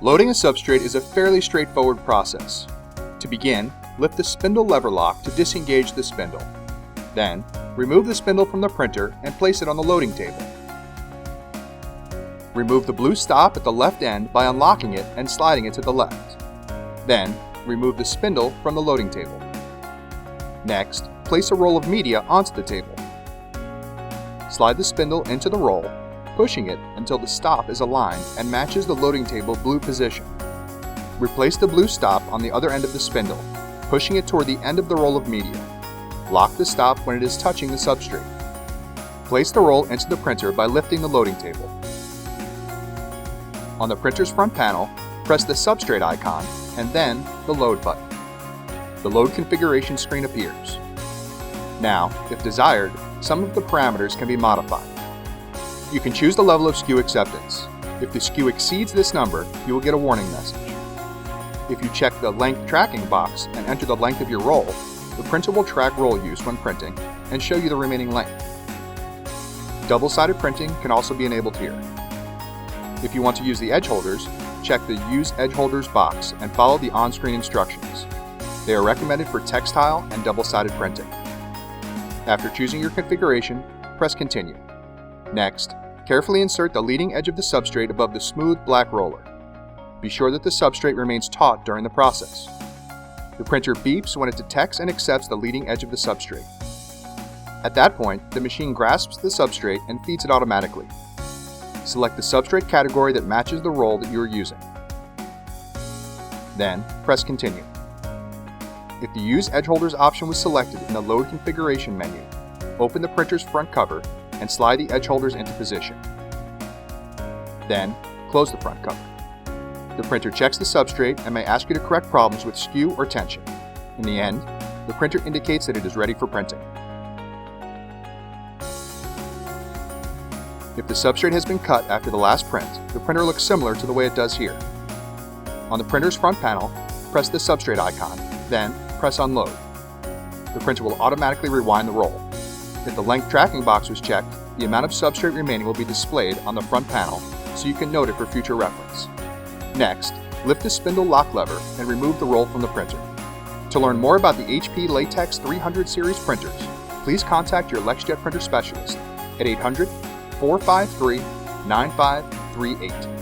Loading a substrate is a fairly straightforward process. To begin, lift the spindle lever lock to disengage the spindle. Then, remove the spindle from the printer and place it on the loading table. Remove the blue stop at the left end by unlocking it and sliding it to the left. Then, remove the spindle from the loading table. Next, place a roll of media onto the table. Slide the spindle into the roll, pushing it until the stop is aligned and matches the loading table blue position. Replace the blue stop on the other end of the spindle, pushing it toward the end of the roll of media. Lock the stop when it is touching the substrate. Place the roll into the printer by lifting the loading table. On the printer's front panel, press the substrate icon and then the load button. The load configuration screen appears. Now, if desired, some of the parameters can be modified. You can choose the level of SKU acceptance. If the SKU exceeds this number, you will get a warning message. If you check the length tracking box and enter the length of your roll, the printer will track roll use when printing and show you the remaining length. Double-sided printing can also be enabled here. If you want to use the edge holders, check the Use Edge Holders box and follow the on-screen instructions. They are recommended for textile and double-sided printing. After choosing your configuration, press Continue. Next, carefully insert the leading edge of the substrate above the smooth black roller. Be sure that the substrate remains taut during the process. The printer beeps when it detects and accepts the leading edge of the substrate. At that point, the machine grasps the substrate and feeds it automatically. Select the substrate category that matches the roll that you are using. Then, press Continue. If the Use Edge Holders option was selected in the Load Configuration menu, open the printer's front cover and slide the edge holders into position. Then, close the front cover. The printer checks the substrate and may ask you to correct problems with skew or tension. In the end, the printer indicates that it is ready for printing. If the substrate has been cut after the last print, the printer looks similar to the way it does here. On the printer's front panel, press the substrate icon, then press Unload. The printer will automatically rewind the roll. If the length tracking box was checked, the amount of substrate remaining will be displayed on the front panel so you can note it for future reference. Next, lift the spindle lock lever and remove the roll from the printer. To learn more about the HP Latex 300 series printers, please contact your LexJet printer specialist at 800-453-9538.